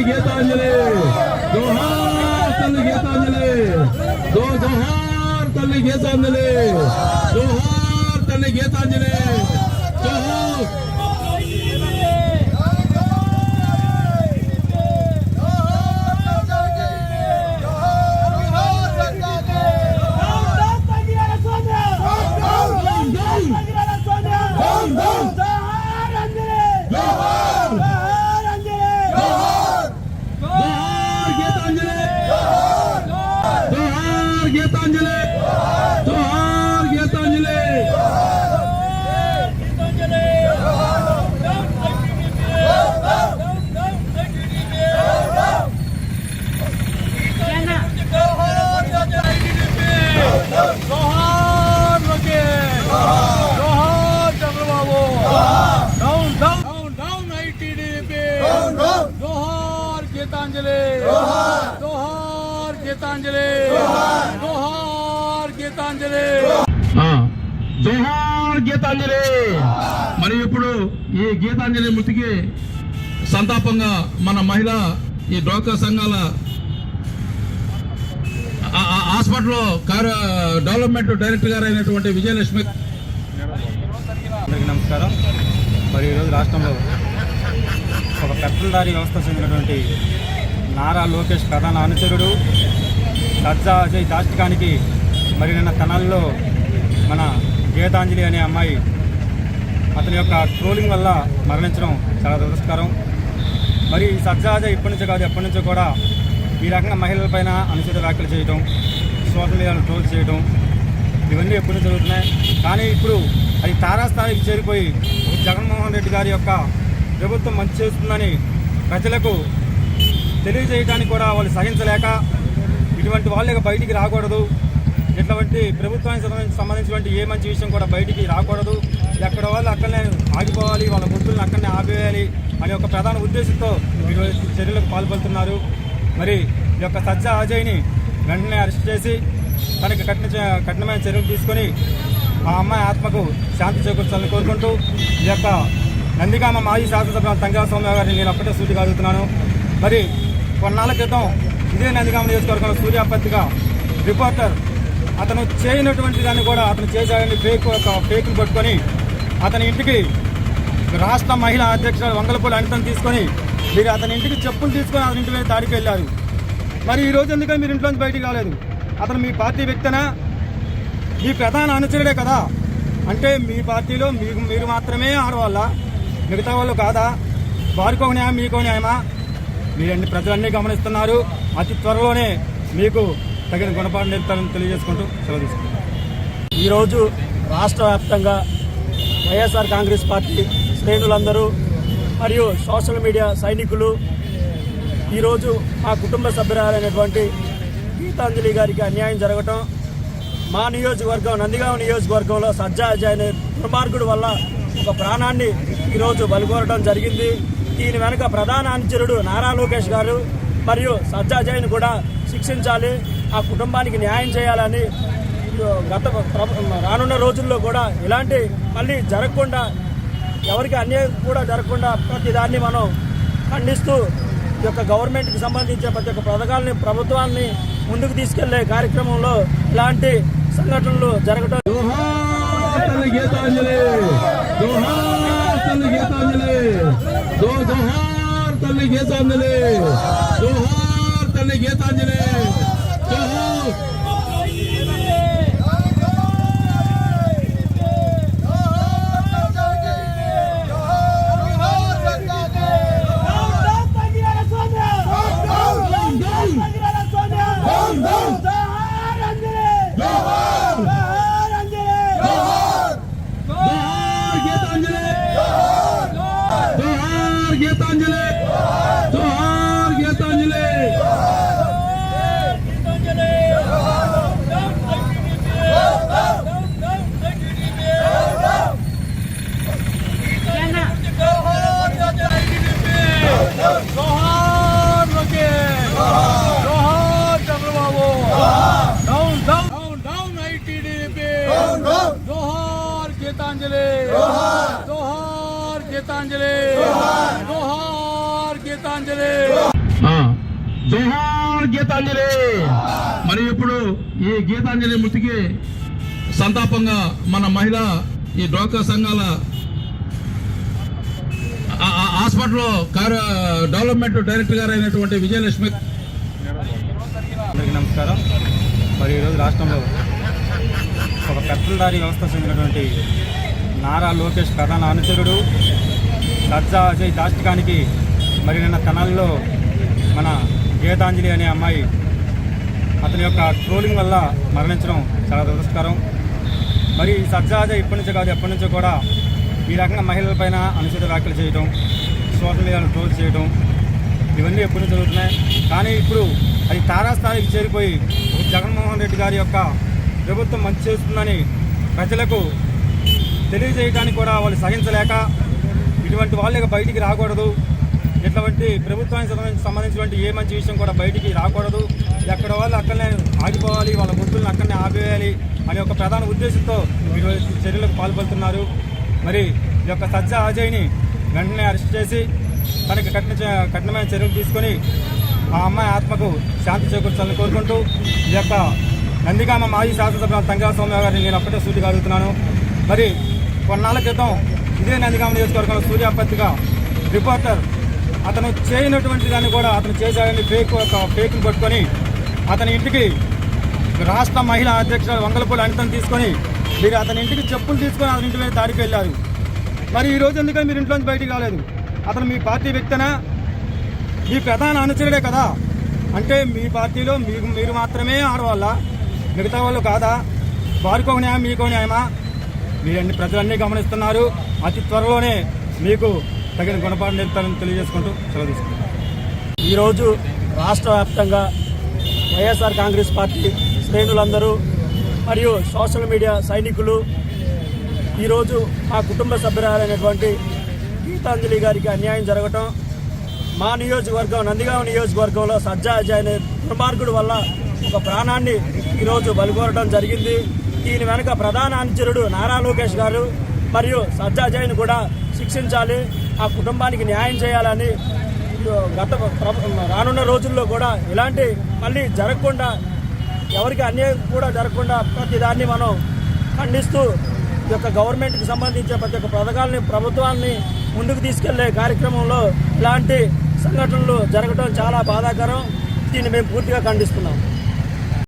గీతాంజలి జోహార్ తల్లి గీతాంజలి జోహార్ తల్లి గీతాంజలి జోహార్ తల్లి గీతాంజలి జోహార్ గీతాంజలి జోహార్ గీతాంజలి జోహార్ లోకేష్ జోహార్ Chandrababu down down down ITDP జోహార్ గీతాంజలి జోహార్ గీతాంజలి జోహార్ గీతాంజలి జోహార్ గీతాంజలి. మరి ఇప్పుడు ఈ గీతాంజలి మృతికి సంతాపంగా మన మహిళా ఈ డ్వాక్రా సంఘాల హాస్పిటల్లో డెవలప్మెంట్ డైరెక్టర్ గారు అయినటువంటి విజయలక్ష్మి. అందరికీ నమస్కారం. మరి ఈరోజు రాష్ట్రంలో ఒక పెత్తందారీ వ్యవస్థ చెందినటువంటి నారా లోకేష్ ప్రధాన అనుచరుడు సజ్జా అజయ్ దాష్టికానికి మరి నిన్న తెనాలిలో మన గీతాంజలి అనే అమ్మాయి అతని యొక్క ట్రోలింగ్ వల్ల మరణించడం చాలా దురదృష్టకరం. మరి సజ్జా అజయ్ ఇప్పటి నుంచో కాదు ఎప్పటి నుంచో కూడా ఈ రకంగా మహిళలపైన అనుచిత వ్యాఖ్యలు చేయడం, సోషల్ మీడియాలో ట్రోల్ చేయడం ఇవన్నీ ఎప్పటి నుంచి జరుగుతున్నాయి. కానీ ఇప్పుడు అది తారాస్థాయికి చేరిపోయి జగన్మోహన్ రెడ్డి గారి యొక్క ప్రభుత్వం మంచి చేస్తుందని ప్రజలకు తెలియజేయడానికి కూడా వాళ్ళు సహించలేక ఇటువంటి వాళ్ళకి బయటికి రాకూడదు, ఇటువంటి ప్రభుత్వానికి సంబంధించినటువంటి ఏ మంచి విషయం కూడా బయటికి రాకూడదు, ఎక్కడ వాళ్ళు అక్కడనే ఆగిపోవాలి, వాళ్ళ ముద్దులను అక్కడనే ఆపేయాలి అనే ఒక ప్రధాన ఉద్దేశంతో ఈరోజు చర్యలకు పాల్పడుతున్నారు. మరి ఈ యొక్క సజ్జా అజయ్ని వెంటనే అరెస్ట్ చేసి తనకి కఠినమైన చర్యలు తీసుకొని ఆ అమ్మాయి ఆత్మకు శాంతి చేకూర్చాలని కోరుకుంటూ ఈ యొక్క నందిగామ మాజీ శాసనసభ్యులు తంగా సౌమ్య గారిని నేను అప్పటే సూటిగా అడుగుతున్నాను. మరి కొన్నాళ్ళ క్రితం ఇదే నందిగామ నియోజకవర్గంలో సూర్యాపత్రిక రిపోర్టర్ అతను చేయనటువంటి దాన్ని కూడా అతను చేశాడని ఫేక్ను పట్టుకొని అతని ఇంటికి రాష్ట్ర మహిళా అధ్యక్షురాలు వంగలపూడి అనితను తీసుకొని మీరు అతని ఇంటికి చెప్పులు తీసుకొని అతని ఇంటి మీద దాడికి వెళ్ళారు. మరి ఈరోజు ఎందుకని మీరు ఇంట్లోంచి బయటికి రాలేదు? అతను మీ పార్టీ వ్యక్తనా? మీ ప్రధాన అనుచరుడే కదా. అంటే మీ పార్టీలో మీరు మాత్రమే ఆడవాళ్ళ, మిగతా వాళ్ళు కాదా? వారికో న్యాయం మీకో న్యాయమా? మీరన్ని ప్రజలన్నీ గమనిస్తున్నారు. అతి త్వరలోనే మీకు తగిన గుణపాఠం నేర్పుతారని తెలియజేసుకుంటూ సెలవు తీసుకుంటాం. ఈరోజు రాష్ట్ర వ్యాప్తంగా వైఎస్ఆర్ కాంగ్రెస్ పార్టీ శ్రేణులందరూ మరియు సోషల్ మీడియా సైనికులు ఈరోజు మా కుటుంబ సభ్యురాలైనటువంటి గీతాంజలి గారికి అన్యాయం జరగటం, మా నియోజకవర్గం నందిగామ నియోజకవర్గంలో సజ్జా అజయ్ అనే దుర్మార్గుడు వల్ల ఒక ప్రాణాన్ని ఈరోజు బలిగొనడం జరిగింది. దీని వెనుక ప్రధాన అనుచరుడు నారా లోకేష్ గారు మరియు సజ్జా అజయ్ను కూడా శిక్షించాలి, ఆ కుటుంబానికి న్యాయం చేయాలని రానున్న రోజుల్లో కూడా ఇలాంటి మళ్ళీ జరగకుండా, ఎవరికి అన్యాయం కూడా జరగకుండా ప్రతి దాన్ని మనం ఖండిస్తూ ఈ యొక్క గవర్నమెంట్కి సంబంధించిన ప్రతి ఒక్క పథకాలని ప్రభుత్వాన్ని ముందుకు తీసుకెళ్లే కార్యక్రమంలో ఇలాంటి సంఘటనలు జరగడం. గీతాంజలి జోహార్ గీతాంజలి జోహార్ లోకేష్ జోహార్ Chandrababu down down down ITDP జోహార్ గీతాంజలి జోహార్ గీతాంజలి జోహార్ గీతాంజలి. జోహార్ గీతాంజలి. మరి ఇప్పుడు ఈ గీతాంజలి మృతికి సంతాపంగా మన మహిళా ఈ డ్వాక్రా సంఘాల హాస్పిటల్లో డెవలప్మెంట్ డైరెక్టర్ గారు అయినటువంటి విజయలక్ష్మి. అందరికీ నమస్కారం. మరి ఈరోజు రాష్ట్రంలో ఒక పెత్తందారీ వ్యవస్థ చెందినటువంటి నారా లోకేష్ ప్రధాన అనుచరుడు సజ్జా అజయ్ దాష్టికానికి మరి నిన్న తెనాలిలో మన గీతాంజలి అనే అమ్మాయి అతని యొక్క ట్రోలింగ్ వల్ల మరణించడం చాలా దురదృష్టకరం. మరి ఈ సజ్జా అజయ్ ఇప్పటి నుంచో కాదు ఎప్పటి నుంచో కూడా ఈ రకంగా మహిళలపైన అనుచిత వ్యాఖ్యలు చేయడం, సోషల్ మీడియాలో ట్రోల్ చేయడం ఇవన్నీ ఎప్పటి నుంచి జరుగుతున్నాయి. కానీ ఇప్పుడు అది తారాస్థాయికి చేరిపోయి జగన్మోహన్ రెడ్డి గారి యొక్క ప్రభుత్వం మంచి చేస్తుందని ప్రజలకు తెలియజేయడానికి కూడా వాళ్ళు సహించలేక ఇటువంటి వాళ్ళకి బయటికి రాకూడదు, ఇటువంటి ప్రభుత్వానికి సంబంధించినటువంటి ఏ మంచి విషయం కూడా బయటికి రాకూడదు, ఎక్కడ వాళ్ళు అక్కడనే ఆగిపోవాలి, వాళ్ళ గుర్తులను అక్కడనే ఆపేయాలి అనే ఒక ప్రధాన ఉద్దేశంతో ఈరోజు చర్యలకు పాల్పడుతున్నారు. మరి ఈ యొక్క సజ్జా అజయ్ని వెంటనే అరెస్ట్ చేసి తనకి కఠినమైన చర్యలు తీసుకొని ఆ అమ్మాయి ఆత్మకు శాంతి చేకూర్చాలని కోరుకుంటూ ఈ యొక్క నందిగామ మాజీ శాసనసభ్యులు తంగా సౌమ్య గారిని నేను అప్పటే సూటిగా అడుగుతున్నాను. మరి కొన్నాళ్ళ క్రితం ఇదే నందిగామ నియోజకవర్గంలో సూర్యాపత్రిక రిపోర్టర్ అతను చేయనటువంటి దాన్ని కూడా అతను చేశాడని ఫేక్ను పట్టుకొని అతని ఇంటికి రాష్ట్ర మహిళా అధ్యక్షుడు వంగలపూడి అనితను తీసుకొని మీరు అతని ఇంటికి చెప్పులు తీసుకొని అతని ఇంటి మీద దాడికి వెళ్ళారు. మరి ఈ రోజు ఎందుకని మీరు ఇంట్లోంచి బయటికి రాలేదు? అతను మీ పార్టీ వ్యక్తనా? మీ ప్రధాన అనుచరుడే కదా. అంటే మీ పార్టీలో మీరు మాత్రమే ఆడవాళ్ళ, మిగతా వాళ్ళు కాదా? వారికో న్యాయం మీకో న్యాయమా? మీరన్ని ప్రజలన్నీ గమనిస్తున్నారు. అతి త్వరలోనే మీకు తగిన గుణపాఠం నేర్పుతారని తెలియజేసుకుంటూ సెలవు తీసుకుంటాం. ఈరోజు రాష్ట్ర వ్యాప్తంగా వైఎస్ఆర్ కాంగ్రెస్ పార్టీ శ్రేణులందరూ మరియు సోషల్ మీడియా సైనికులు ఈరోజు మా కుటుంబ సభ్యురాలైనటువంటి గీతాంజలి గారికి అన్యాయం జరగటం, మా నియోజకవర్గం నందిగామ నియోజకవర్గంలో సజ్జా అజయ్ అనే దుర్మార్గుడు వల్ల ఒక ప్రాణాన్ని ఈరోజు బలికోరడం జరిగింది. దీని వెనుక ప్రధాన అనుచరుడు నారా లోకేష్ గారు మరియు సజ్జా అజయ్ను కూడా శిక్షించాలి, ఆ కుటుంబానికి న్యాయం చేయాలని రానున్న రోజుల్లో కూడా ఇలాంటి మళ్ళీ జరగకుండా, ఎవరికి అన్యాయం కూడా జరగకుండా ప్రతి దాన్ని మనం ఖండిస్తూ ఈ యొక్క గవర్నమెంట్కి సంబంధించిన ప్రతి ఒక్క పథకాలని ప్రభుత్వాన్ని ముందుకు తీసుకెళ్లే కార్యక్రమంలో ఇలాంటి సంఘటనలు జరగడం చాలా బాధాకరం. దీన్ని మేము పూర్తిగా ఖండిస్తున్నాం.